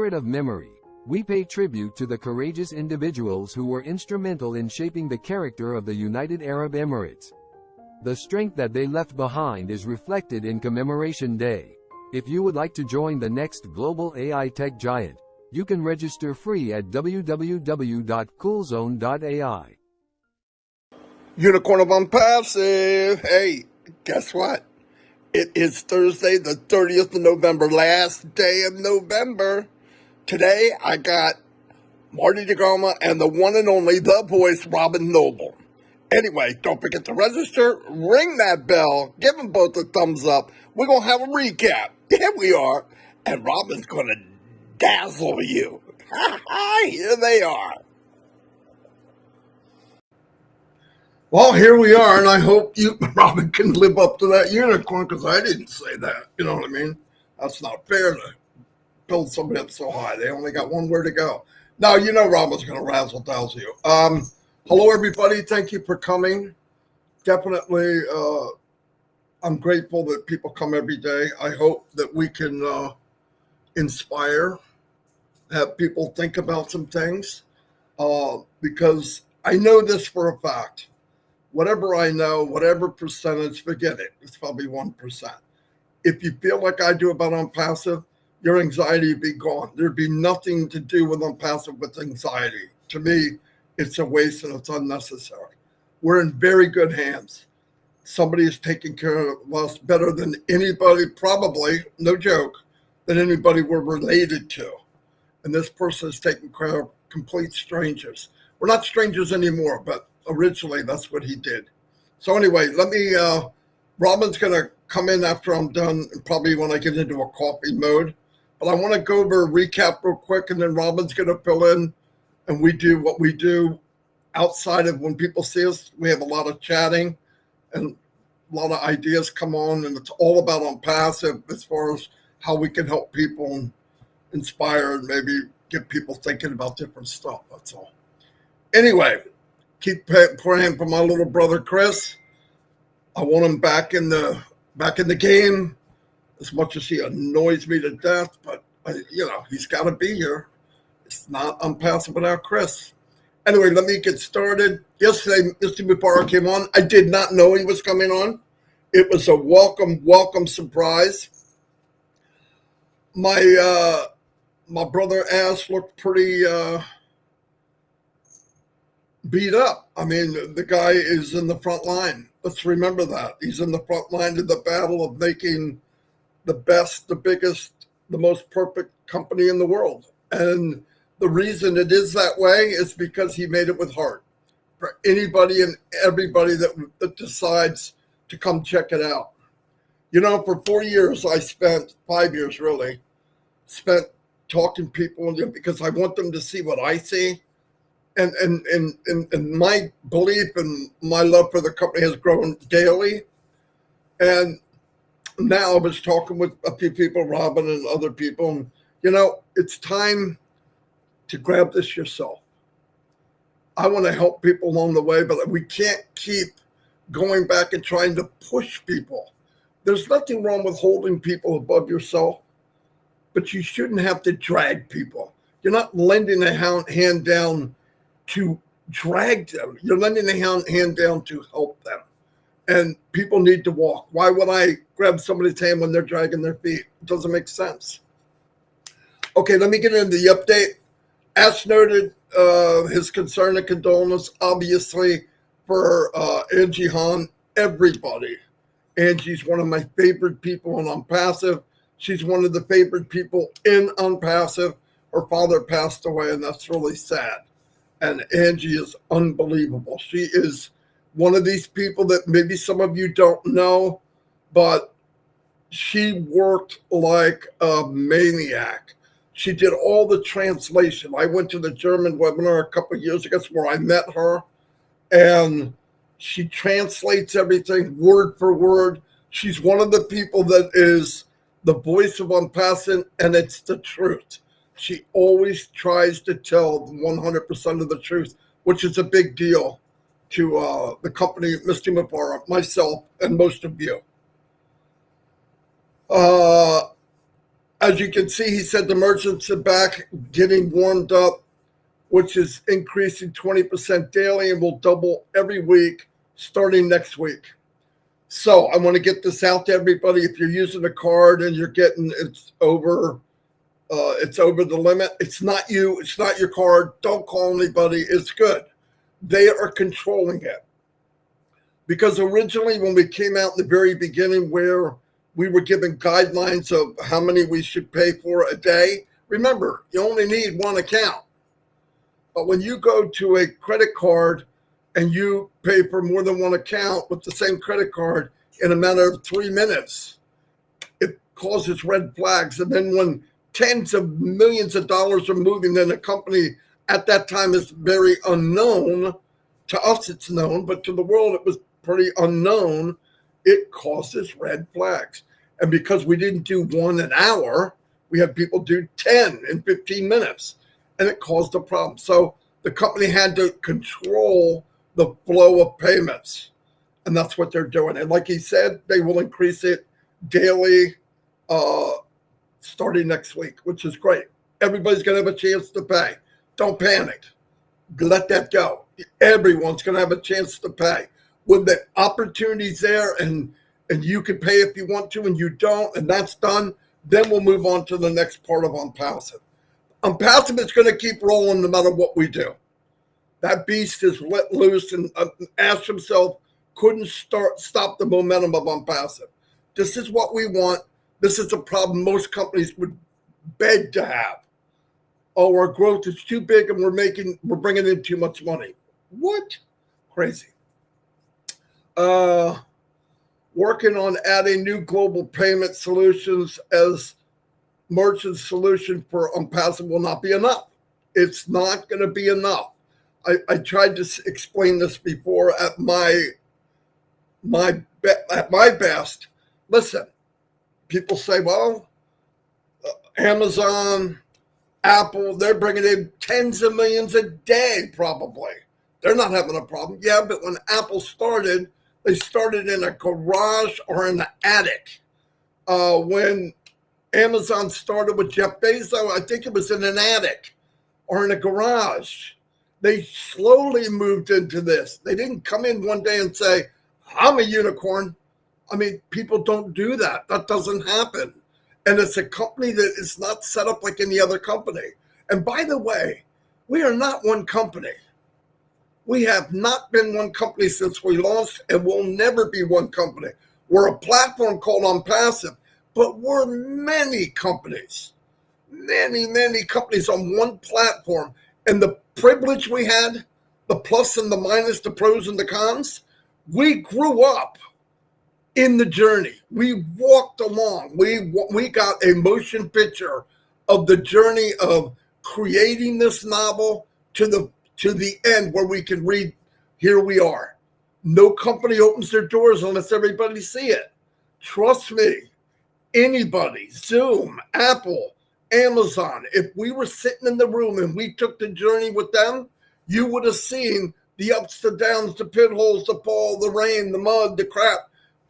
spirit of memory, we pay tribute to the courageous individuals who were instrumental in shaping the character of the United Arab Emirates. The strength that they left behind is reflected in Commemoration Day. If you would like to join the next global AI tech giant, you can register free at www.coolzone.ai. Unicorn of Onpassive. Hey, guess what? It is Thursday, the 30th of November, last day of November. Today, I got Marty and the one and only, the voice, Robin Noble. Anyway, don't forget to register, ring that bell, give them both a thumbs up. We're going to have a recap. Here we are. And Robin's going to dazzle you. Here they are. Well, here we are, and I hope you, Robin, can live up to that unicorn, because I didn't say that. You know what I mean? That's not fair to build somebody up so high. They only got one where to go. Now, you know Robin's going to razzle-dazzle you. Hello, everybody. Thank you for coming. Definitely, I'm grateful that people come every day. I hope that we can inspire, have people think about some things, because I know this for a fact. Whatever I know, whatever percentage, forget it. It's probably 1%. If you feel like I do about Onpassive, your anxiety would be gone. There'd be nothing to do with Onpassive with anxiety. To me, it's a waste and it's unnecessary. We're in very good hands. Somebody is taking care of us better than anybody, probably, no joke, than anybody we're related to. And this person is taking care of complete strangers. We're not strangers anymore, but originally that's what he did. So anyway, Robin's going to come in after I'm done, and probably when I get into a coffee mode. But I want to go over a recap real quick, and then Robin's going to fill in, and we do what we do outside of when people see us. We have a lot of chatting, and a lot of ideas come on, and it's all about Onpassive as far as how we can help people and inspire and maybe get people thinking about different stuff. That's all. Anyway, keep praying for my little brother Chris. I want him back in the game. As much as he annoys me to death, but he's got to be here. It's not Onpassive without Chris. Anyway, let me get started. Yesterday, Mr. Mubarak came on. I did not know he was coming on. It was a welcome surprise. My brother Ash looked pretty beat up. I mean, the guy is in the front line. Let's remember that. He's in the front line of the battle of making the best, the biggest, the most perfect company in the world. And the reason it is that way is because he made it with heart. For anybody and everybody that decides to come check it out. For 4 years, 5 years really, spent talking to people because I want them to see what I see. And my belief and my love for the company has grown daily. And now I was talking with a few people, Robin and other people, and it's time to grab this yourself. I want to help people along the way, but we can't keep going back and trying to push people. There's nothing wrong with holding people above yourself, but you shouldn't have to drag people. You're not lending a hand down to drag them. You're lending a hand down to help them. And people need to walk. Why would I grab somebody's hand when they're dragging their feet? It doesn't make sense. Okay, let me get into the update. Ash noted his concern and condolence, obviously, for Angie Han, everybody. Angie's one of my favorite people in Onpassive. She's one of the favorite people in Onpassive. Her father passed away, and that's really sad. And Angie is unbelievable. She is one of these people that maybe some of you don't know, but she worked like a maniac. She did all the translation. I went to the German webinar a couple of years ago. That's where I met her. And she translates everything word for word. She's one of the people that is the voice of Onpassive, and it's the truth. She always tries to tell 100% of the truth, which is a big deal to the company, Mr. Mubarak, myself, and most of you. As you can see, he said the merchants are back getting warmed up, which is increasing 20% daily and will double every week starting next week. So I want to get this out to everybody. If you're using a card and you're getting it's over the limit, it's not you, it's not your card. Don't call anybody. It's good. They are controlling it. Because originally when we came out in the very beginning where we were given guidelines of how many we should pay for a day, remember, you only need one account. But when you go to a credit card and you pay for more than one account with the same credit card in a matter of 3 minutes, it causes red flags. And then when tens of millions of dollars are moving, then a company at that time is very unknown. To us, it's known, but to the world, it was pretty unknown. It causes red flags. And because we didn't do one an hour, we had people do 10 in 15 minutes, and it caused a problem. So the company had to control the flow of payments, and that's what they're doing. And like he said, they will increase it daily starting next week, which is great. Everybody's going to have a chance to pay. Don't panic. Let that go. Everyone's going to have a chance to pay. When the opportunity's there and you can pay if you want to and you don't, and that's done, then we'll move on to the next part of Onpassive. Onpassive is going to keep rolling no matter what we do. That beast is let loose and asked himself, couldn't stop the momentum of Onpassive. This is what we want. This is a problem most companies would beg to have. Oh, our growth is too big and we're bringing in too much money. What? Crazy. Working on adding new global payment solutions as merchant solution for Onpassive will not be enough. It's not going to be enough. I tried to explain this before at my best. Listen, people say, well, Amazon, Apple, they're bringing in tens of millions a day, probably. They're not having a problem. Yeah, but when Apple started, they started in a garage or in an attic. When Amazon started with Jeff Bezos, I think it was in an attic or in a garage. They slowly moved into this. They didn't come in one day and say, I'm a unicorn. I mean, people don't do that. That doesn't happen. And it's a company that is not set up like any other company. And by the way, we are not one company. We have not been one company since we launched, and we'll never be one company. We're a platform called Onpassive, but we're many companies, many companies on one platform. And the privilege we had, the plus and the minus, the pros and the cons, we grew up in the journey. We walked along. We got a motion picture of the journey of creating this novel to the end where we can read, here we are. No company opens their doors unless everybody see it. Trust me, anybody, Zoom, Apple, Amazon, if we were sitting in the room and we took the journey with them, you would have seen the ups, the downs, the pit holes, the fall, the rain, the mud, the crap.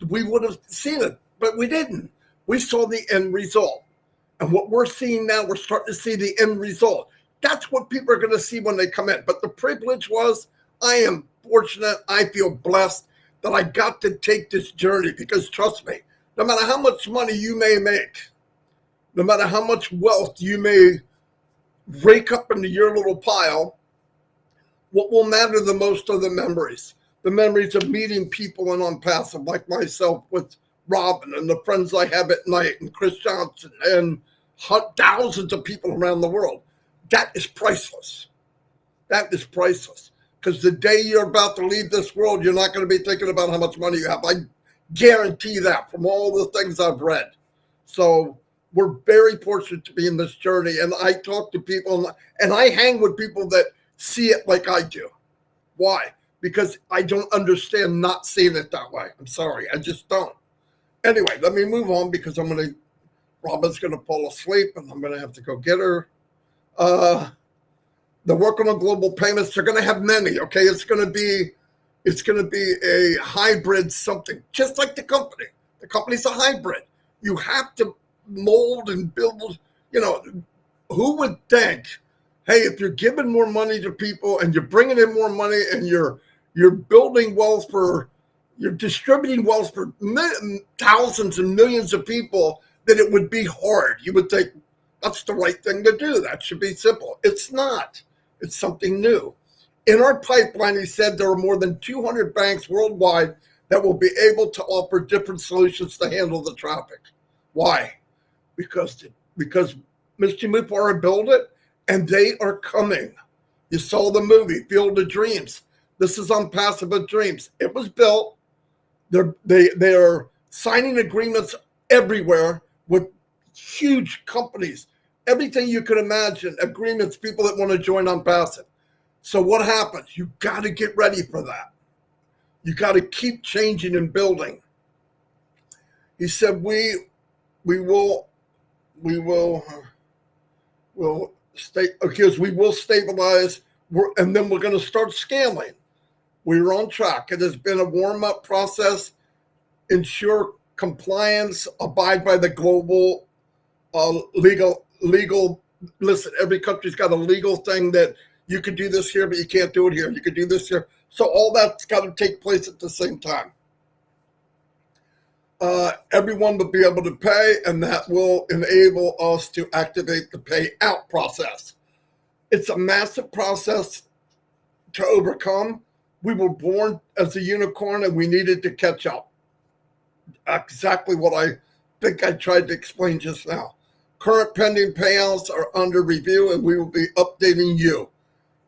We would have seen it, but we didn't. We saw the end result. And what we're seeing now, we're starting to see the end result. That's what people are going to see when they come in. But the privilege was, I am fortunate, I feel blessed that I got to take this journey, because trust me, no matter how much money you may make, no matter how much wealth you may rake up into your little pile, what will matter the most are the memories of meeting people in Onpassive, like myself with Robin and the friends I have at night and Chris Johnson and thousands of people around the world. That is priceless. That is priceless. Because the day you're about to leave this world, you're not going to be thinking about how much money you have. I guarantee that from all the things I've read. So we're very fortunate to be in this journey. And I talk to people and I hang with people that see it like I do. Why? Because I don't understand not seeing it that way. I'm sorry. I just don't. Anyway, let me move on because Robin's going to fall asleep and I'm going to have to go get her. They're working on global payments. They're going to have many. Okay. It's going to be a hybrid something, just like the company. The company's a hybrid. You have to mold and build, who would think, hey, if you're giving more money to people and you're bringing in more money and you're building wealth you're distributing wealth for thousands and millions of people, that it would be hard. You would think that's the right thing to do. That should be simple. It's not. It's something new. In our pipeline, he said there are more than 200 banks worldwide that will be able to offer different solutions to handle the traffic. Why? Because Mr. Mupara built it, and they are coming. You saw the movie, Field of Dreams. This is Onpassive Dreams. It was built. They are signing agreements everywhere with huge companies. Everything you could imagine, agreements, people that want to join Onpassive. So what happens? You got to get ready for that. You got to keep changing and building. He said, we will stabilize, and then we're going to start scaling. We're on track. It has been a warm-up process. Ensure compliance, abide by the global legal. Listen, every country's got a legal thing that you could do this here, but you can't do it here. You could do this here. So all that's got to take place at the same time. Everyone will be able to pay, and that will enable us to activate the payout process. It's a massive process to overcome. We were born as a unicorn, and we needed to catch up. Exactly what I think I tried to explain just now. Current pending payouts are under review, and we will be updating you.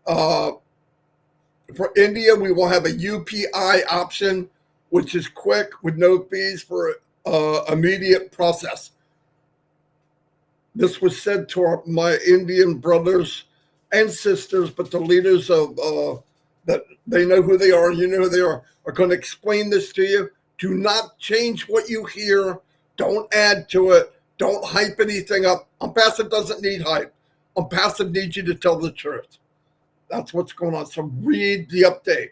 For India, we will have a UPI option, which is quick with no fees for immediate process. This was said to my Indian brothers and sisters, but the leaders of that they know who they are, you know who they are going to explain this to you. Do not change what you hear. Don't add to it. Don't hype anything up. Onpassive doesn't need hype. Onpassive needs you to tell the truth. That's what's going on. So read the update.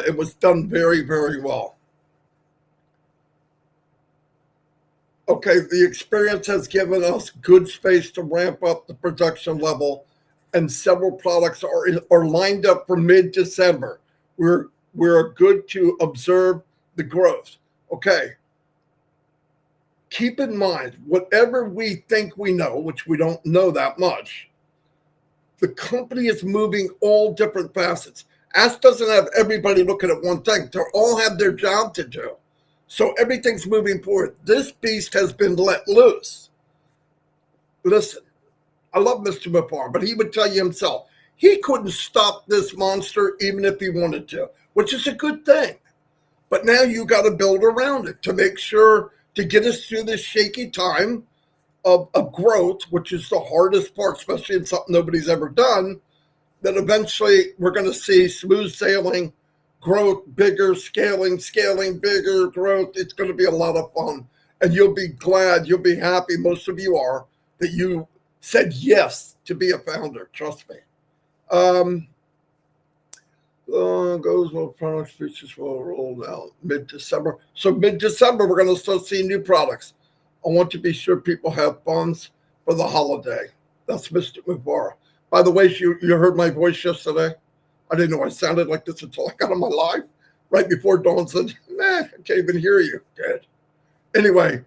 It was done very, very well. Okay, the experience has given us good space to ramp up the production level, and several products are lined up for mid-December. We're good to observe the growth. Okay. Keep in mind, whatever we think we know, which we don't know that much, the company is moving all different facets. Ask doesn't have everybody looking at one thing. They all have their job to do. So everything's moving forward. This beast has been let loose. Listen, I love Mr. Mupar, but he would tell you himself, he couldn't stop this monster even if he wanted to, which is a good thing. But now you got to build around it to make sure to get us through this shaky time of growth, which is the hardest part, especially in something nobody's ever done, that eventually we're going to see smooth sailing, growth, bigger, scaling, bigger, growth. It's going to be a lot of fun. And you'll be glad, you'll be happy, most of you are, that you said yes to be a founder. Trust me. Goes well, products, features will roll out mid-December. So mid-December, we're going to start seeing new products. I want to be sure people have funds for the holiday. That's Mr. Mupara. By the way, you heard my voice yesterday. I didn't know I sounded like this until I got on my live. Right before Dawn said, I can't even hear you. Good. Anyway,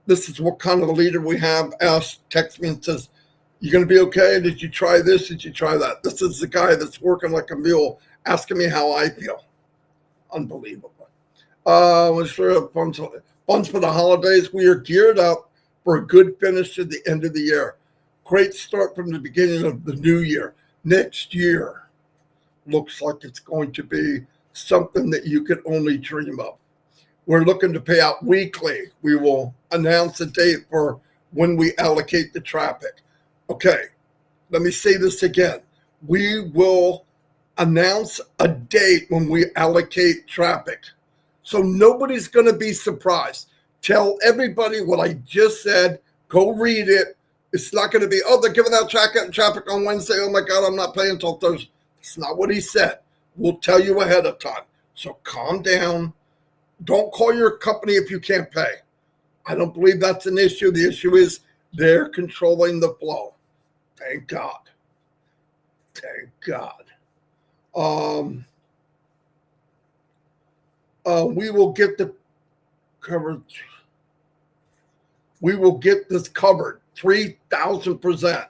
this is what kind of a leader we have. Texts me and says, you going to be okay? Did you try this? Did you try that? This is the guy that's working like a mule, asking me how I feel. Unbelievable. Was sure funds for the holidays. We are geared up for a good finish to the end of the year. Great start from the beginning of the new year. Next year looks like it's going to be something that you could only dream of. We're looking to pay out weekly. We will announce a date for when we allocate the traffic. Okay, let me say this again. We will announce a date when we allocate traffic. So nobody's going to be surprised. Tell everybody what I just said. Go read it. It's not going to be, they're giving out traffic on Wednesday. Oh my God, I'm not paying until Thursday. It's not what he said. We'll tell you ahead of time. So calm down. Don't call your company if you can't pay. I don't believe that's an issue. The issue is they're controlling the flow. Thank God. Thank God. We will get the coverage. We will get this covered 3,000%.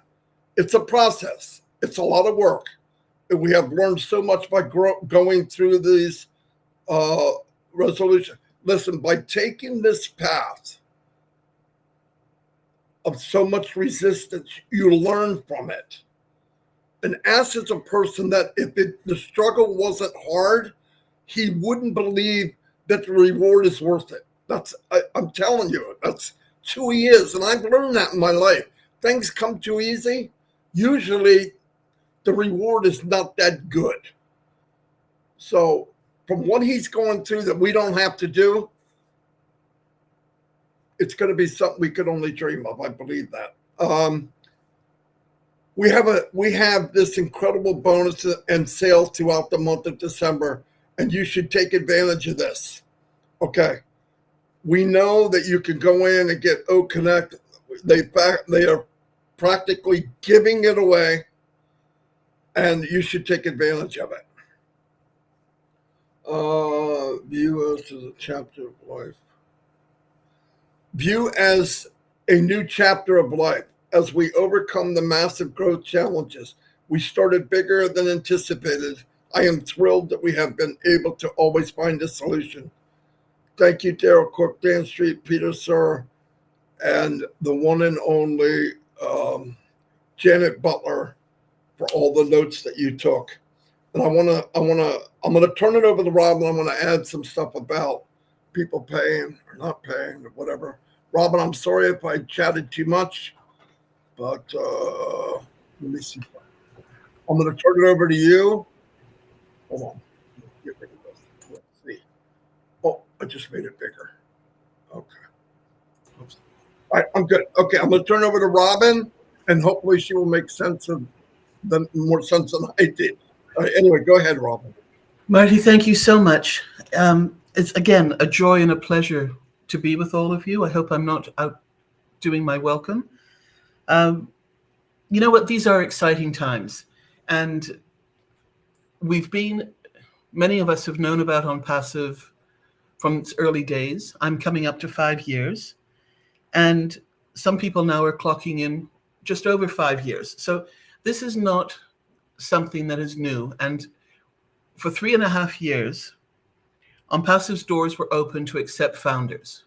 It's a process. It's a lot of work. We have learned so much by going through these resolutions. Listen, by taking this path of so much resistance, you learn from it. And Ash is a person that if the struggle wasn't hard, he wouldn't believe that the reward is worth it. I'm telling you, that's who he is. And I've learned that in my life. Things come too easy. Usually the reward is not that good. So from what he's going through that we don't have to do, it's going to be something we could only dream of. I believe that. We have this incredible bonus and sales throughout the month of December, and you should take advantage of this. Okay. We know that you can go in and get O Connect. They are practically giving it away, and you should take advantage of it. View as a chapter of life. View as a new chapter of life. As we overcome the massive growth challenges, we started bigger than anticipated. I am thrilled that we have been able to always find a solution. Thank you, Daryl Cook, Dan Street, Peter Sir, and the one and only Janet Butler for all the notes that you took. And I'm gonna turn it over to Rob, and I'm gonna add some stuff about people paying or not paying or whatever. Robin, I'm sorry if I chatted too much, but let me see. I'm gonna turn it over to you. Hold on. Let's see. Oh, I just made it bigger. Okay. Oops. All right, I'm good. Okay, I'm gonna turn it over to Robin, and hopefully she will make more sense than I did. Anyway, go ahead, Robin. Marty, thank you so much. It's, again, a joy and a pleasure to be with all of you. I hope I'm not outdoing my welcome. You know what? These are exciting times. And many of us have known about Onpassive from its early days. I'm coming up to 5 years. And some people now are clocking in just over 5 years. So this is not something that is new. And for 3.5 years, Onpassive's doors were open to accept founders.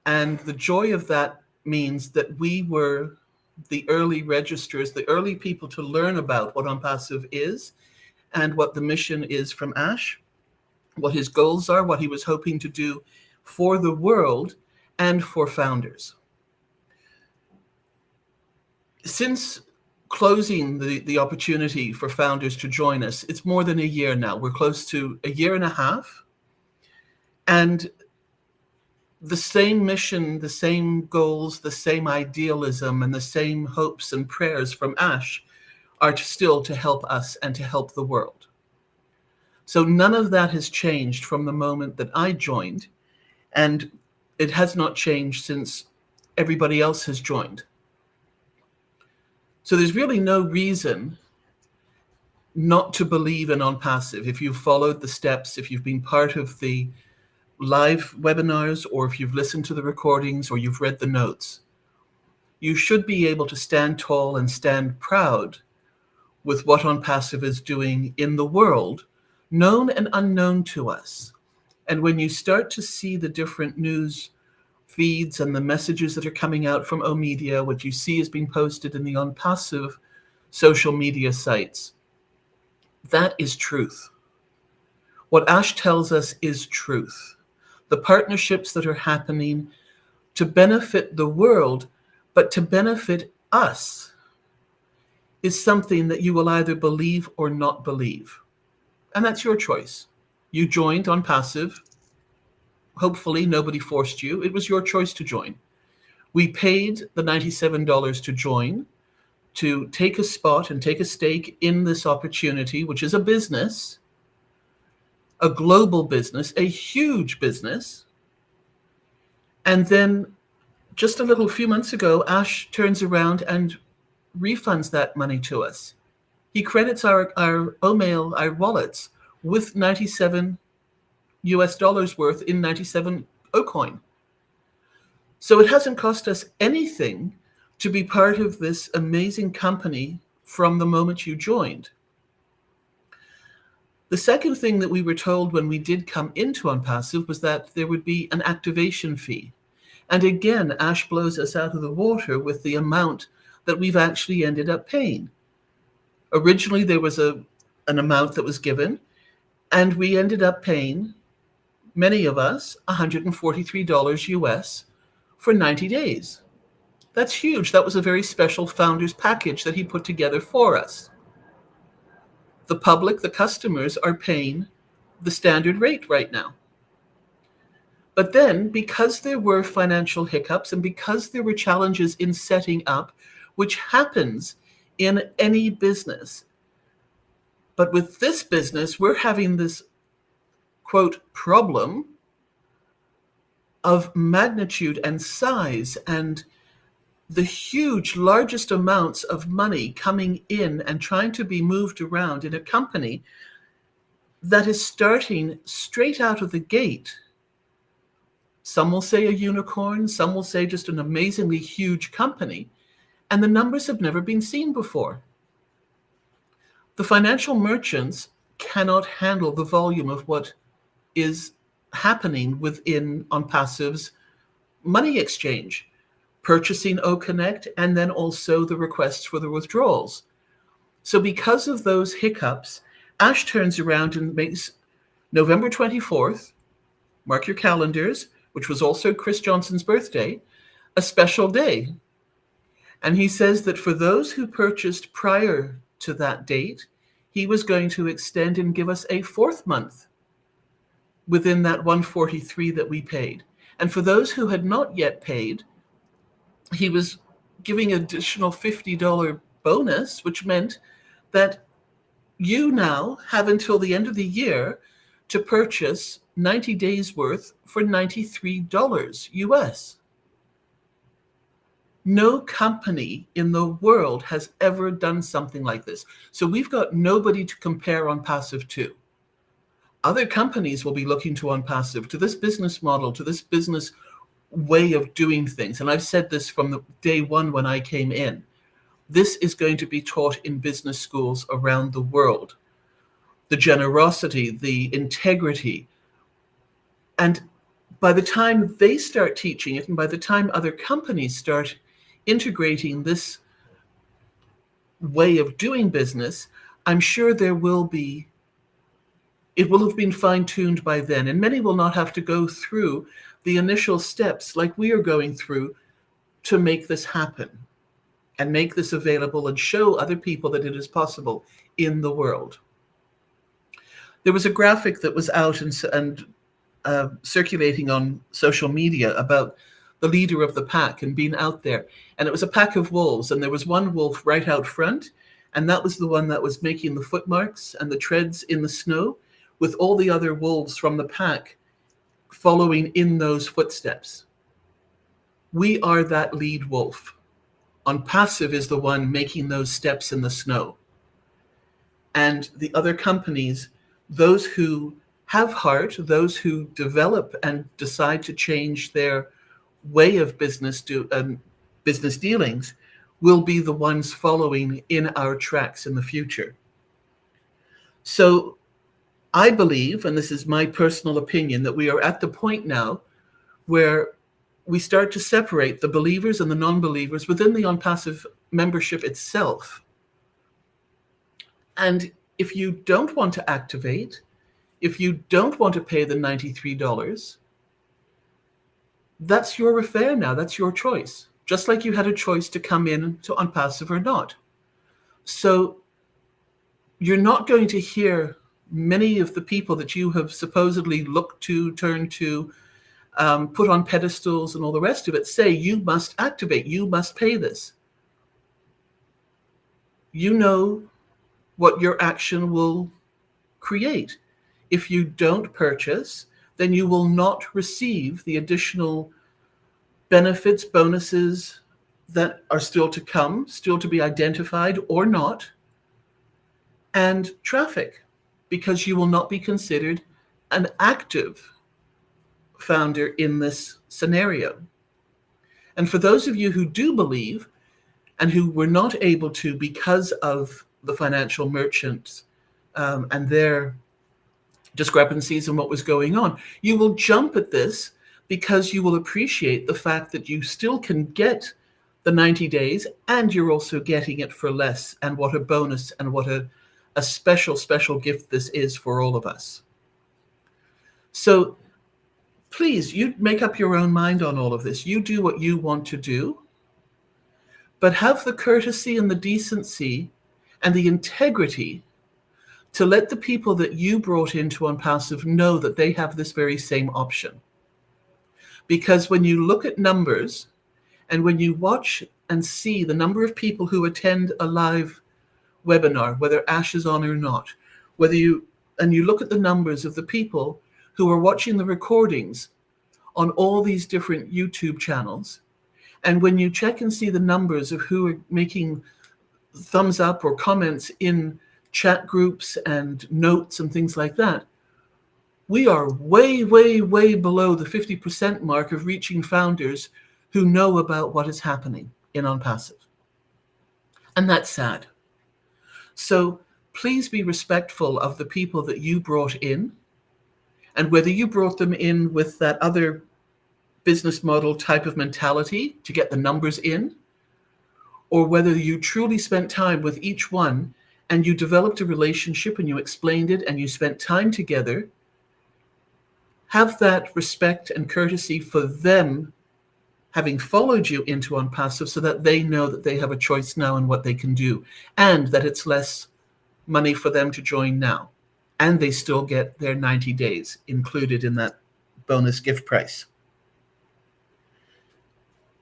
And the joy of that means that we were the early registrars, the early people to learn about what Onpassive is and what the mission is from Ash, what his goals are, what he was hoping to do for the world and for founders. Since closing the opportunity for founders to join us, it's more than a year now. We're close to 1.5 years. And the same mission, the same goals, the same idealism, and the same hopes and prayers from Ash are still to help us and to help the world. So none of that has changed from the moment that I joined, and it has not changed since everybody else has joined. So there's really no reason not to believe in Onpassive. If you've followed the steps, if you've been part of the live webinars, or if you've listened to the recordings, or you've read the notes, you should be able to stand tall and stand proud with what Onpassive is doing in the world, known and unknown to us. And when you start to see the different news feeds and the messages that are coming out from O-Media, what you see is being posted in the Onpassive social media sites, that is truth. What Ash tells us is truth. The partnerships that are happening to benefit the world, but to benefit us, is something that you will either believe or not believe. And that's your choice. You joined Onpassive. Hopefully nobody forced you. It was your choice to join. We paid the $97 to join, to take a spot and take a stake in this opportunity, which is a business, a global business, a huge business. And then just a little few months ago, Ash turns around and refunds that money to us. He credits our Omail, our wallets, with 97 US dollars worth in 97 Ocoin. So it hasn't cost us anything to be part of this amazing company from the moment you joined. The second thing that we were told when we did come into Onpassive was that there would be an activation fee. And again, Ash blows us out of the water with the amount that we've actually ended up paying. Originally, there was an amount that was given, and we ended up paying, many of us, $143 US for 90 days. That's huge. That was a very special founder's package that he put together for us. The public, the customers, are paying the standard rate right now. But then, because there were financial hiccups and because there were challenges in setting up, which happens in any business, but with this business, we're having this, quote, problem of magnitude and size and the huge, largest amounts of money coming in and trying to be moved around in a company that is starting straight out of the gate. Some will say a unicorn, some will say just an amazingly huge company, and the numbers have never been seen before. The financial merchants cannot handle the volume of what is happening within Onpassive's money exchange, purchasing OConnect, and then also the requests for the withdrawals. So because of those hiccups, Ash turns around and makes November 24th, mark your calendars, which was also Chris Johnson's birthday, a special day. And he says that for those who purchased prior to that date, he was going to extend and give us a fourth month within that 143 that we paid. And for those who had not yet paid, he was giving an additional $50 bonus, which meant that you now have until the end of the year to purchase 90 days worth for $93 US. No company in the world has ever done something like this. So we've got nobody to compare Onpassive to. Other companies will be looking to Onpassive, to this business model, to this business way of doing things. And I've said this from the day one when I came in. This is going to be taught in business schools around the world. The generosity, the integrity. And by the time they start teaching it, and by the time other companies start integrating this way of doing business, I'm sure it will have been fine-tuned by then, and many will not have to go through the initial steps like we are going through to make this happen and make this available and show other people that it is possible in the world. There was a graphic that was out and circulating on social media about the leader of the pack and being out there. And it was a pack of wolves, and there was one wolf right out front, and that was the one that was making the footmarks and the treads in the snow, with all the other wolves from the pack following in those footsteps. We are that lead wolf. Onpassive is the one making those steps in the snow. And the other companies, those who have heart, those who develop and decide to change their way of business dealings, will be the ones following in our tracks in the future. So I believe, and this is my personal opinion, that we are at the point now where we start to separate the believers and the non-believers within the Onpassive membership itself. And if you don't want to activate, if you don't want to pay the $93, that's your affair now. That's your choice. Just like you had a choice to come in to Onpassive or not. So you're not going to hear many of the people that you have supposedly looked to, turned to, put on pedestals and all the rest of it say, you must activate, you must pay this. You know what your action will create. If you don't purchase, then you will not receive the additional benefits, bonuses that are still to come, still to be identified or not, and traffic, because you will not be considered an active founder in this scenario. And for those of you who do believe and who were not able to because of the financial merchants and their discrepancies in what was going on, you will jump at this because you will appreciate the fact that you still can get the 90 days and you're also getting it for less. And what a bonus and what a special, special gift this is for all of us. So please, you make up your own mind on all of this. You do what you want to do, but have the courtesy and the decency and the integrity to let the people that you brought into Onpassive know that they have this very same option. Because when you look at numbers and when you watch and see the number of people who attend a live webinar, whether Ash is on or not, you look at the numbers of the people who are watching the recordings on all these different YouTube channels, and when you check and see the numbers of who are making thumbs up or comments in chat groups and notes and things like that, we are way, way, way below the 50% mark of reaching founders who know about what is happening in Onpassive. And that's sad. So please be respectful of the people that you brought in, and whether you brought them in with that other business model type of mentality to get the numbers in, or whether you truly spent time with each one and you developed a relationship and you explained it and you spent time together, have that respect and courtesy for them having followed you into Onpassive so that they know that they have a choice now in what they can do, and that it's less money for them to join now. And they still get their 90 days included in that bonus gift price.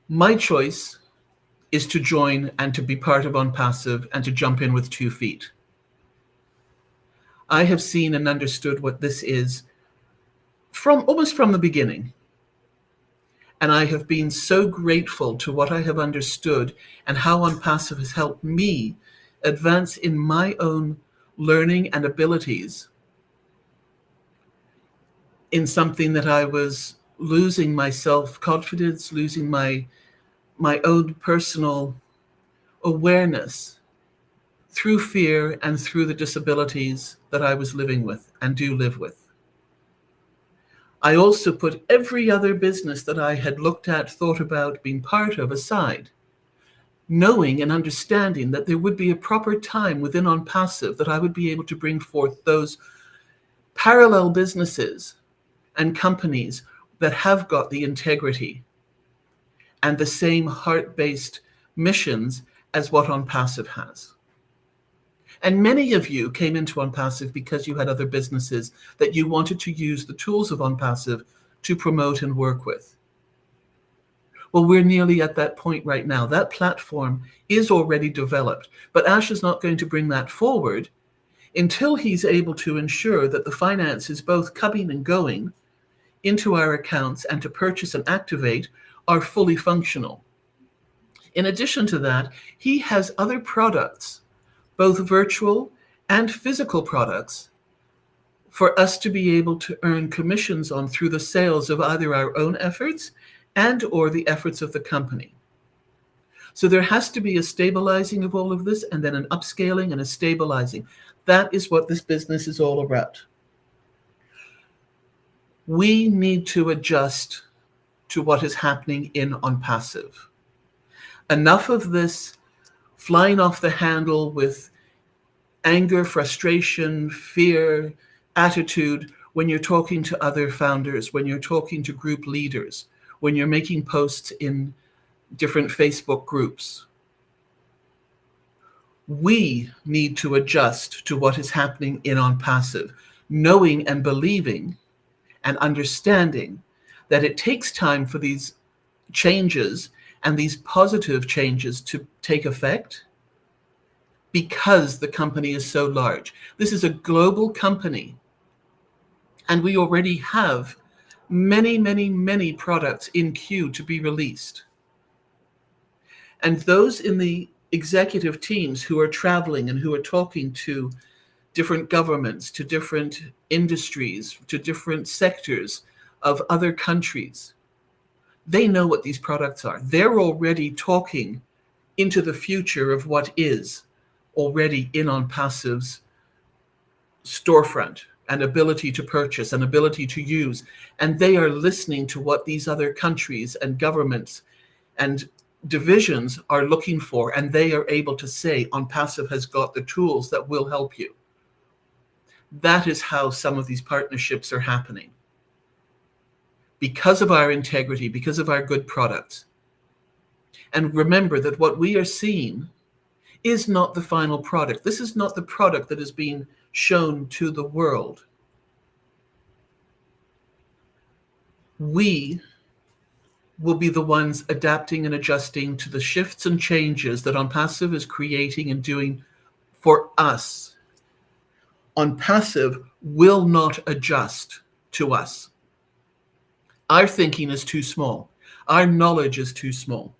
My choice is to join and to be part of Onpassive and to jump in with 2 feet. I have seen and understood what this is almost from the beginning. And I have been so grateful to what I have understood and how Onpassive has helped me advance in my own learning and abilities in something that I was losing my self-confidence, losing my own personal awareness through fear and through the disabilities that I was living with and do live with. I also put every other business that I had looked at, thought about, been part of aside, knowing and understanding that there would be a proper time within Onpassive that I would be able to bring forth those parallel businesses and companies that have got the integrity and the same heart-based missions as what Onpassive has. And many of you came into Onpassive because you had other businesses that you wanted to use the tools of Onpassive to promote and work with. Well, we're nearly at that point right now. That platform is already developed, but Ash is not going to bring that forward until he's able to ensure that the finances, both coming and going into our accounts and to purchase and activate, are fully functional. In addition to that, he has other products, both virtual and physical products, for us to be able to earn commissions on through the sales of either our own efforts and or the efforts of the company. So there has to be a stabilizing of all of this, and then an upscaling and a stabilizing. That is what this business is all about. We need to adjust to what is happening in Onpassive. Enough of this flying off the handle with anger, frustration, fear, attitude when you're talking to other founders, when you're talking to group leaders, when you're making posts in different Facebook groups. We need to adjust to what is happening in Onpassive, knowing and believing and understanding that it takes time for these changes and these positive changes to take effect because the company is so large. This is a global company, and we already have many, many, many products in queue to be released. And those in the executive teams who are traveling and who are talking to different governments, to different industries, to different sectors of other countries, they know what these products are. They're already talking into the future of what is already in Onpassive's storefront, and ability to purchase and ability to use. And they are listening to what these other countries and governments and divisions are looking for. And they are able to say, Onpassive has got the tools that will help you. That is how some of these partnerships are happening. Because of our integrity, because of our good products. And remember that what we are seeing is not the final product. This is not the product that is being shown to the world. We will be the ones adapting and adjusting to the shifts and changes that Onpassive is creating and doing for us. Onpassive will not adjust to us. Our thinking is too small. Our knowledge is too small.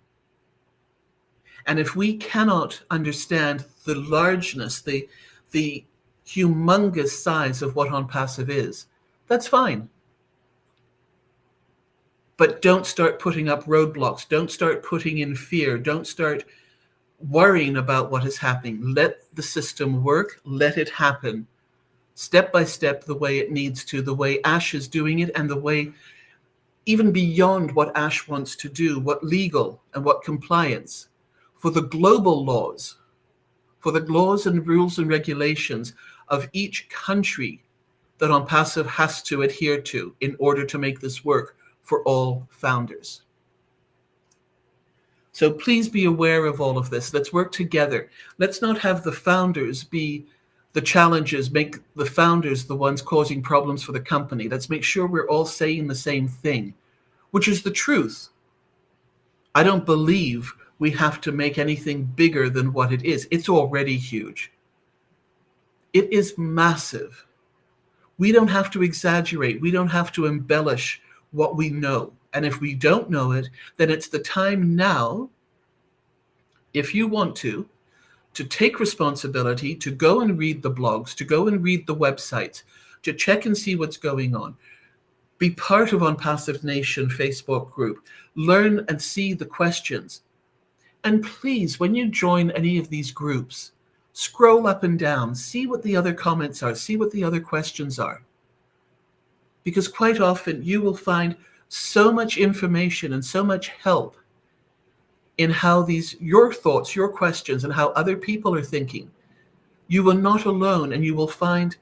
And if we cannot understand the largeness, the humongous size of what Onpassive is, that's fine. But don't start putting up roadblocks. Don't start putting in fear. Don't start worrying about what is happening. Let the system work. Let it happen step by step, the way it needs to, the way Ash is doing it, and the way even beyond what Ash wants to do, what legal and what compliance, for the global laws, for the laws and rules and regulations of each country that Onpassive has to adhere to in order to make this work for all founders. So please be aware of all of this. Let's work together. Let's not have the founders be the challenges, make the founders the ones causing problems for the company. Let's make sure we're all saying the same thing, which is the truth. I don't believe we have to make anything bigger than what it is. It's already huge. It is massive. We don't have to exaggerate. We don't have to embellish what we know. And if we don't know it, then it's the time now, if you want to take responsibility, to go and read the blogs, to go and read the websites, to check and see what's going on. Be part of Onpassive Nation Facebook group. Learn and see the questions. And please, when you join any of these groups, scroll up and down, see what the other comments are, see what the other questions are. Because quite often you will find so much information and so much help in how your thoughts, your questions, and how other people are thinking. You are not alone, and you will find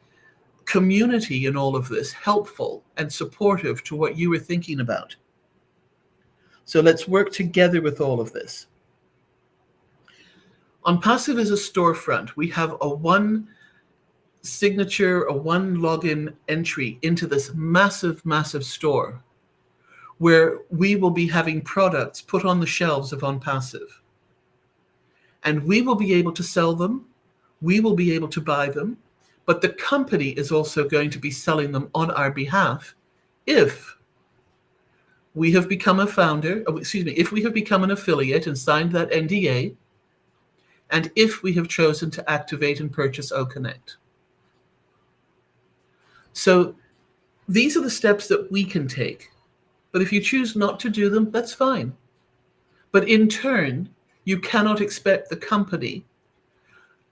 community in all of this helpful and supportive to what you are thinking about. So let's work together with all of this. Onpassive is a storefront. We have a one signature, a one login entry into this massive, massive store where we will be having products put on the shelves of Onpassive. And we will be able to sell them. We will be able to buy them. But the company is also going to be selling them on our behalf if we have become a founder, if we have become an affiliate and signed that NDA, and if we have chosen to activate and purchase OConnect. So these are the steps that we can take. But if you choose not to do them, that's fine. But in turn, you cannot expect the company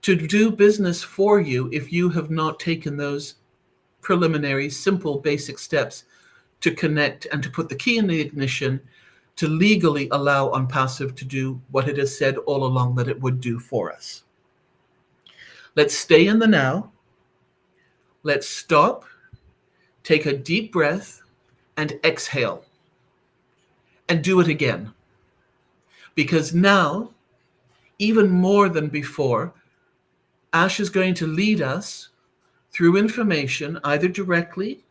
to do business for you if you have not taken those preliminary, simple, basic steps to connect and to put the key in the ignition to legally allow Onpassive to do what it has said all along that it would do for us. Let's stay in the now. Let's stop, take a deep breath, and exhale. And do it again. Because now, even more than before, Ash is going to lead us through information, either directly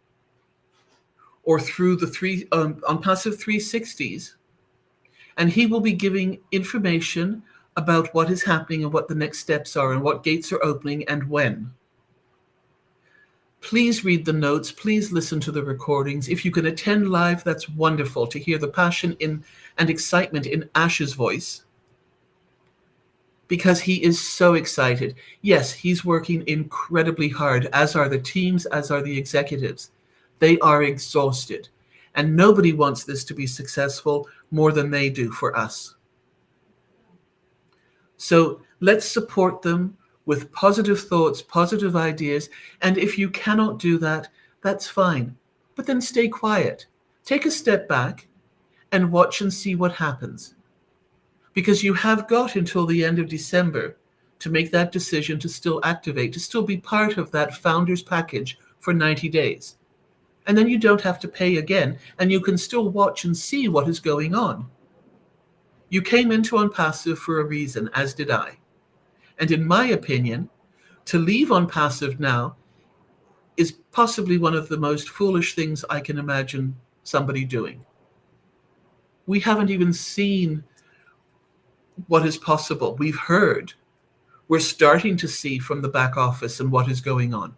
or through the Onpassive 360s, and he will be giving information about what is happening and what the next steps are and what gates are opening and when. Please read the notes. Please listen to the recordings. If you can attend live, that's wonderful to hear the passion and excitement in Ash's voice, because he is so excited. Yes, he's working incredibly hard, as are the teams, as are the executives. They are exhausted, and nobody wants this to be successful more than they do for us. So let's support them with positive thoughts, positive ideas. And if you cannot do that, that's fine. But then stay quiet. Take a step back and watch and see what happens. Because you have got until the end of December to make that decision to still activate, to still be part of that founders package for 90 days. And then you don't have to pay again, and you can still watch and see what is going on. You came into Onpassive for a reason, as did I. And in my opinion, to leave Onpassive now is possibly one of the most foolish things I can imagine somebody doing. We haven't even seen what is possible. We've heard. We're starting to see from the back office and what is going on.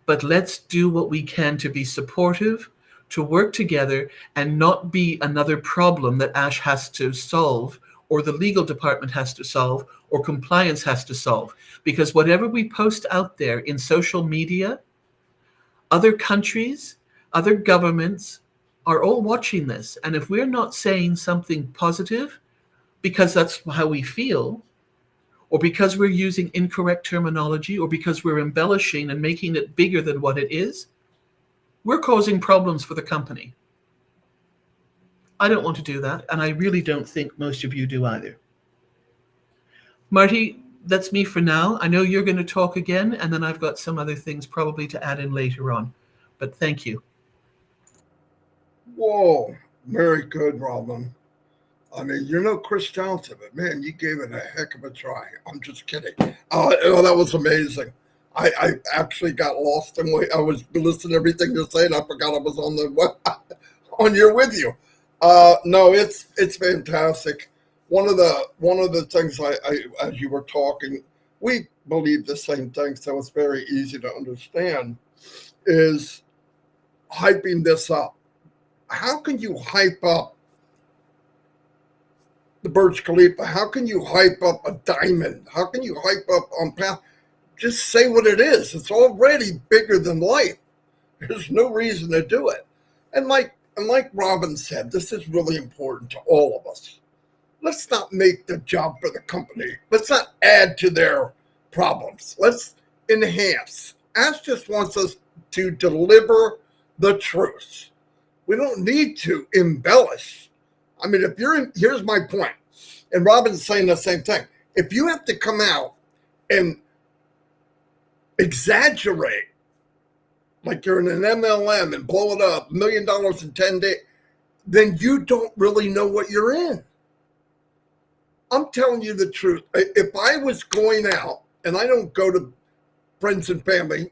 But let's do what we can to be supportive, to work together, and not be another problem that Ash has to solve, or the legal department has to solve, or compliance has to solve. Because whatever we post out there in social media, other countries, other governments are all watching this. And if we're not saying something positive, because that's how we feel, or because we're using incorrect terminology, or because we're embellishing and making it bigger than what it is, we're causing problems for the company. I don't want to do that, and I really don't think most of you do either. Marty, that's me for now. I know you're going to talk again, and then I've got some other things probably to add in later on. But thank you. Whoa, very good, Robin. I mean, you're no Chris Johnson, but man, you gave it a heck of a try. I'm just kidding. That was amazing. I actually got lost in I was listening to everything you're saying. I forgot I was on on here with you. No, it's fantastic. One of the things I as you were talking, we believe the same thing, so it's very easy to understand, is hyping this up. How can you hype up the Burj Khalifa? How can you hype up a diamond? How can you hype up Onpassive? Just say what it is. It's already bigger than life. There's no reason to do it. And like Robin said, this is really important to all of us. Let's not make the job for the company. Let's not add to their problems. Let's enhance. Ash just wants us to deliver the truth. We don't need to embellish. I mean, here's my point, and Robin's saying the same thing. If you have to come out and exaggerate, like you're in an MLM and blow it up, $1 million in 10 days, then you don't really know what you're in. I'm telling you the truth. If I was going out, and I don't go to friends and family,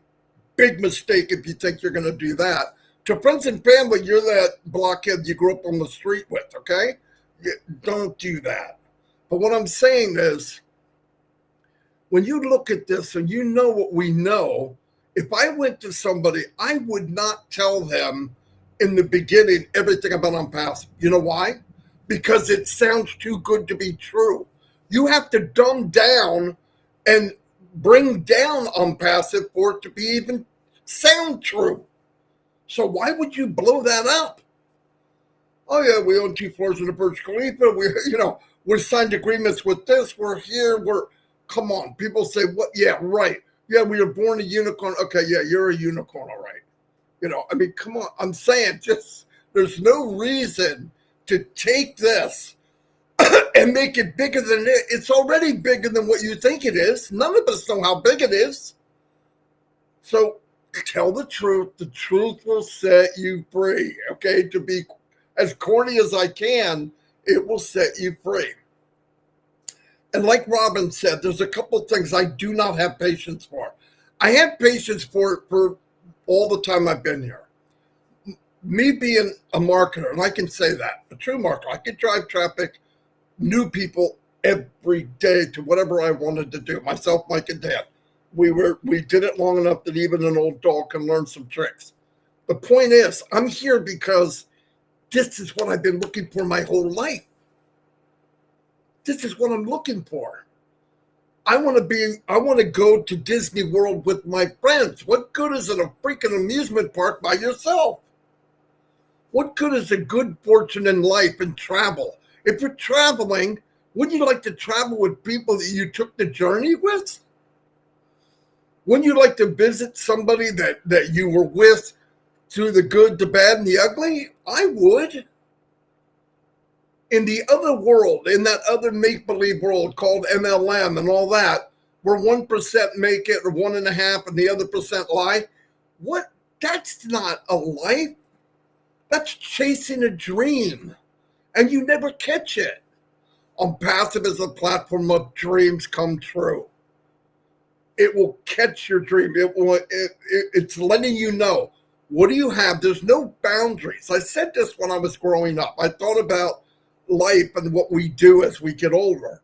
big mistake if you think you're going to do that. To friends and family, you're that blockhead you grew up on the street with, okay? Don't do that. But what I'm saying is, when you look at this and you know what we know, if I went to somebody, I would not tell them in the beginning everything about Onpassive. You know why? Because it sounds too good to be true. You have to dumb down and bring down Onpassive for it to be even sound true. So why would you blow that up? Oh yeah, we own 2 floors in the Burj Khalifa. We signed agreements with this. We're here. Come on. People say, what? Yeah, right. Yeah, we were born a unicorn. Okay, yeah, you're a unicorn, all right. I mean, come on. I'm saying there's no reason to take this and make it bigger than it. It's already bigger than what you think it is. None of us know how big it is. So tell the truth. The truth will set you free. Okay, to be as corny as I can, it will set you free. And like Robin said, there's a couple of things I do not have patience for. I have patience for all the time I've been here. Me being a marketer, and I can say that, a true marketer, I could drive traffic, new people every day to whatever I wanted to do, myself, Mike, and Dan. we did it long enough that even an old dog can learn some tricks. The point is, I'm here because this is what I've been looking for my whole life. This is what I'm looking for. I want to go to Disney World with my friends. What good is it a freaking amusement park by yourself? What good is a good fortune in life and travel? If you're traveling, wouldn't you like to travel with people that you took the journey with? Wouldn't you like to visit somebody that you were with through the good, the bad, and the ugly? I would. In the other world, in that other make-believe world called MLM and all that, where 1% make it or 1.5% and the other percent lie, what? That's not a life. That's chasing a dream, and you never catch it. Onpassive is a platform of dreams come true. It will catch your dream. It's letting you know, what do you have? There's no boundaries. I said this when I was growing up. I thought about life and what we do as we get older.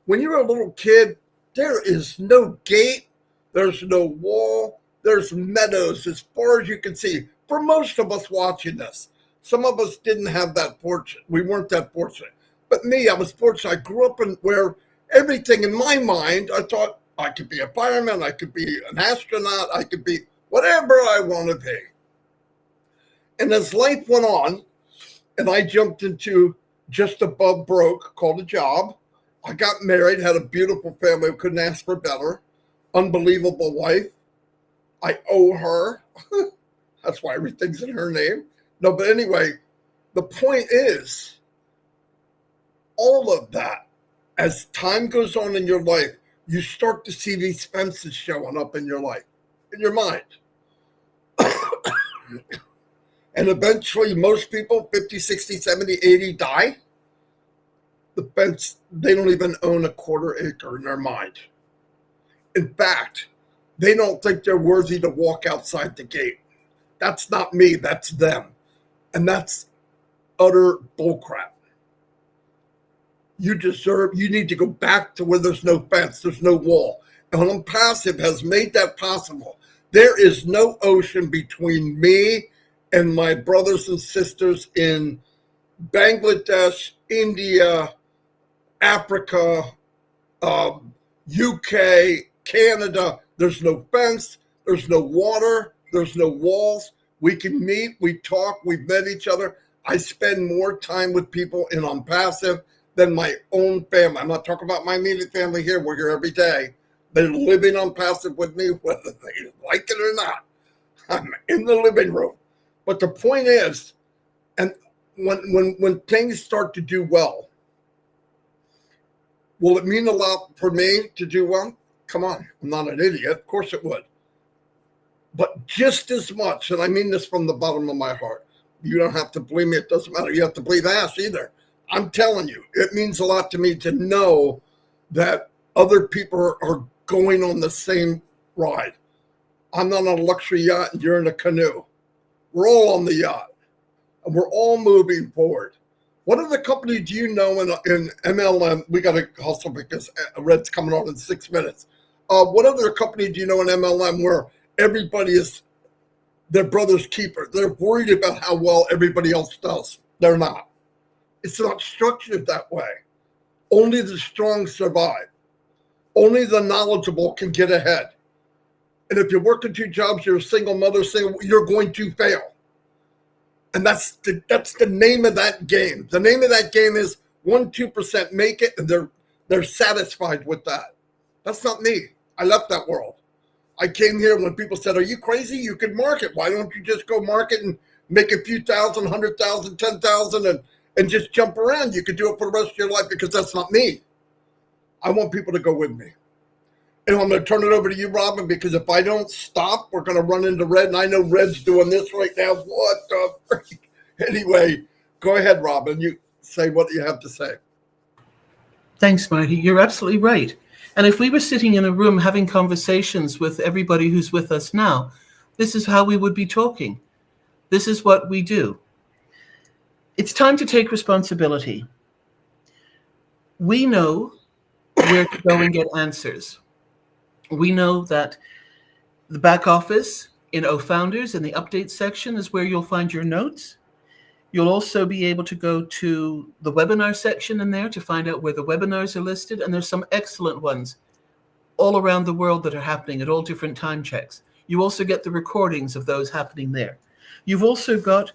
When you're a little kid, there is no gate, there's no wall, there's meadows as far as you can see. For most of us watching this, some of us didn't have that fortune. We weren't that fortunate. But me, I was fortunate. I grew up in where everything in my mind, I thought I could be a fireman, I could be an astronaut, I could be whatever I want to be. And as life went on, and I jumped into just above broke, called a job. I got married, had a beautiful family, couldn't ask for better. Unbelievable wife. I owe her. That's why everything's in her name. No, but anyway, the point is, all of that, as time goes on in your life, you start to see these fences showing up in your life, in your mind. And eventually, most people, 50, 60, 70, 80, die. The fence, they don't even own a quarter acre in their mind. In fact, they don't think they're worthy to walk outside the gate. That's not me, that's them. And that's utter bullcrap. You need to go back to where there's no fence, there's no wall. And Onpassive has made that possible. There is no ocean between me and my brothers and sisters in Bangladesh, India, Africa, UK, Canada. There's no fence, there's no water, there's no walls. We can meet, we talk, we've met each other. I spend more time with people in Onpassive than my own family. I'm not talking about my immediate family here. We're here every day. They're living Onpassive with me, whether they like it or not. I'm in the living room. But the point is, and when things start to do well, will it mean a lot for me to do well? Come on, I'm not an idiot. Of course it would. But just as much, and I mean this from the bottom of my heart, you don't have to believe me. It doesn't matter. You have to believe ass either. I'm telling you, it means a lot to me to know that other people are going on the same ride. I'm not on a luxury yacht and you're in a canoe. We're all on the yacht and we're all moving forward. What other company do you know in MLM? We got to hustle because Red's coming on in 6 minutes. What other company do you know in MLM where everybody is their brother's keeper? They're worried about how well everybody else does. They're not. It's not structured that way. Only the strong survive. Only the knowledgeable can get ahead. And if you're working 2 jobs, you're a single mother, you're going to fail. And that's the name of that game. The name of that game is 1-2% make it, and they're satisfied with that. That's not me. I left that world. I came here when people said, "Are you crazy? You could market. Why don't you just go market and make a few thousand, 100,000, 10,000, and just jump around? You could do it for the rest of your life," because that's not me. I want people to go with me. And I'm going to turn it over to you, Robin, because if I don't stop, we're going to run into Red. And I know Red's doing this right now. What the freak? Anyway, go ahead, Robin. You say what you have to say. Thanks, Marty. You're absolutely right. And if we were sitting in a room having conversations with everybody who's with us now, this is how we would be talking. This is what we do. It's time to take responsibility. We know where to go and get answers. We know that the back office in OFounders in the update section is where you'll find your notes. You'll also be able to go to the webinar section in there to find out where the webinars are listed. And there's some excellent ones all around the world that are happening at all different time checks. You also get the recordings of those happening there. You've also got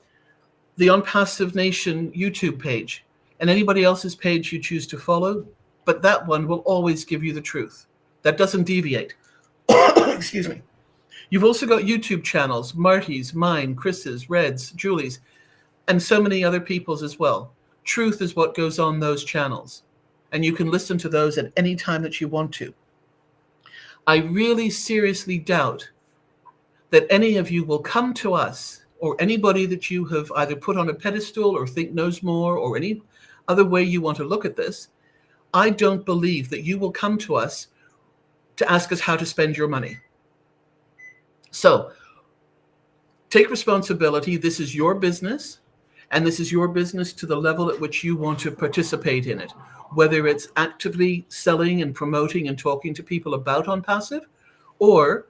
the Onpassive Nation YouTube page and anybody else's page you choose to follow, but that one will always give you the truth. That doesn't deviate. Excuse me. You've also got YouTube channels, Marty's, mine, Chris's, Red's, Julie's, and so many other people's as well. Truth is what goes on those channels, and you can listen to those at any time that you want to. I really seriously doubt that any of you will come to us, or anybody that you have either put on a pedestal or think knows more, or any other way you want to look at this. I don't believe that you will come to us to ask us how to spend your money. So take responsibility. This is your business, and this is your business to the level at which you want to participate in it, whether it's actively selling and promoting and talking to people about Onpassive, or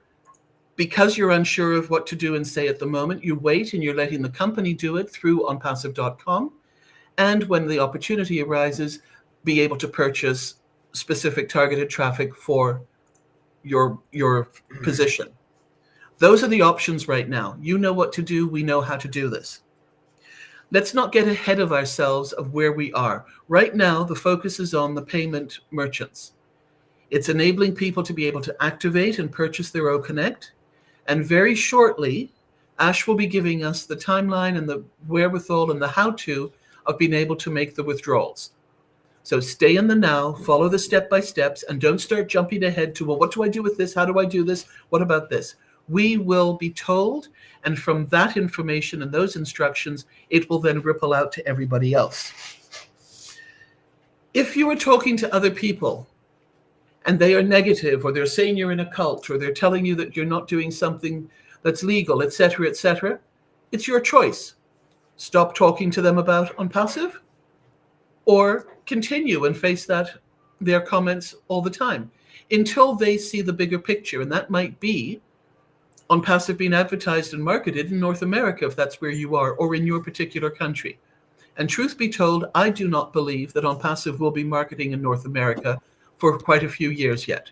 because you're unsure of what to do and say at the moment, you wait and you're letting the company do it through onpassive.com. And when the opportunity arises, be able to purchase specific targeted traffic for your position. Those are the options right now. You know what to do. We know how to do this. Let's not get ahead of ourselves of where we are. Right now, the focus is on the payment merchants. It's enabling people to be able to activate and purchase their OConnect. And very shortly, Ash will be giving us the timeline and the wherewithal and the how-to of being able to make the withdrawals. So stay in the now, follow the step-by-steps, and don't start jumping ahead to, well, what do I do with this? How do I do this? What about this? We will be told, and from that information and those instructions, it will then ripple out to everybody else. If you are talking to other people and they are negative, or they're saying you're in a cult, or they're telling you that you're not doing something that's legal, etc., it's your choice. Stop talking to them about Onpassive, or continue and face their comments all the time until they see the bigger picture. And that might be Onpassive being advertised and marketed in North America, if that's where you are, or in your particular country. And truth be told, I do not believe that Onpassive will be marketing in North America for quite a few years yet.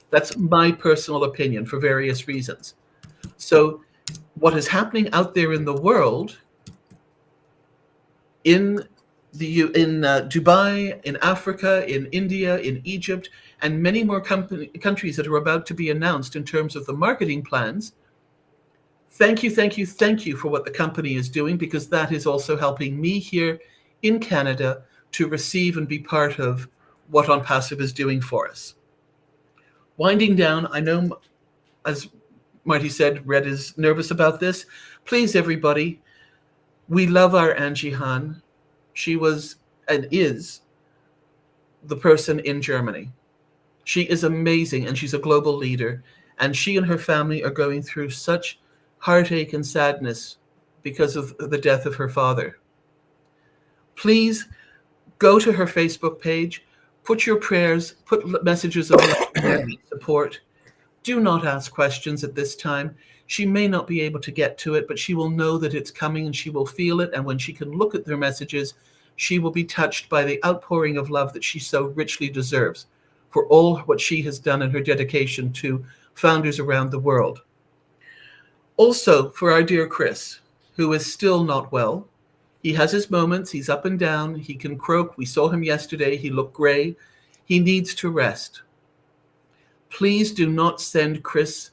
That's my personal opinion for various reasons. So what is happening out there in the world, in Dubai, in Africa, in India, in Egypt, and many more countries that are about to be announced in terms of the marketing plans. Thank you for what the company is doing, because that is also helping me here in Canada to receive and be part of what Onpassive is doing for us. Winding down, I know, as Marty said, Red is nervous about this. Please, everybody, we love our Angie Han. She was and is the person in Germany. She is amazing, and she's a global leader. And she and her family are going through such heartache and sadness because of the death of her father. Please go to her Facebook page, put your prayers, put messages of support. Do not ask questions at this time. She may not be able to get to it, but she will know that it's coming, and she will feel it. And when she can look at their messages, she will be touched by the outpouring of love that she so richly deserves for all what she has done in her dedication to founders around the world. Also, for our dear Chris, who is still not well. He has his moments. He's up and down. He can croak. We saw him yesterday. He looked gray. He needs to rest. Please do not send Chris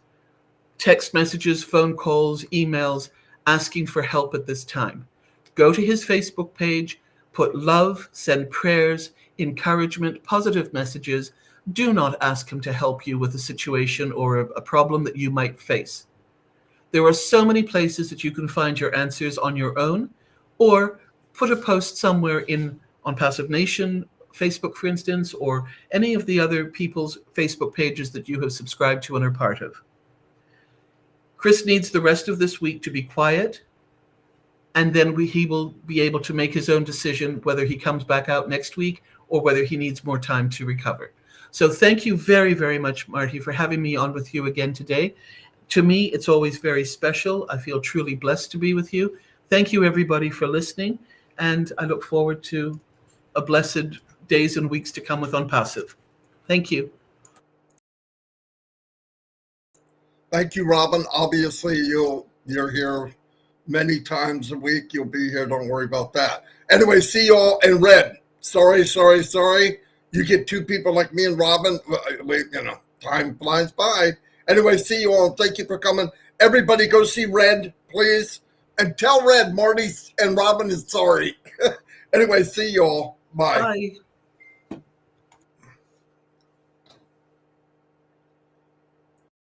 text messages, phone calls, emails, asking for help at this time. Go to his Facebook page, put love, send prayers, encouragement, positive messages. Do not ask him to help you with a situation or a problem that you might face. There are so many places that you can find your answers on your own, or put a post somewhere in Onpassive Nation, Facebook, for instance, or any of the other people's Facebook pages that you have subscribed to and are part of. Chris needs the rest of this week to be quiet, and then he will be able to make his own decision whether he comes back out next week or whether he needs more time to recover. So thank you very, very much, Marty, for having me on with you again today. To me, it's always very special. I feel truly blessed to be with you. Thank you, everybody, for listening. And I look forward to a blessed days and weeks to come with Onpassive. Thank you. Thank you, Robin. Obviously, you're here many times a week. You'll be here. Don't worry about that. Anyway, see you all in red. Sorry. You get two people like me and Robin. Time flies by. Anyway, see you all. Thank you for coming. Everybody go see Red, please. And tell Red Marty and Robin is sorry. Anyway, see you all. Bye. Bye.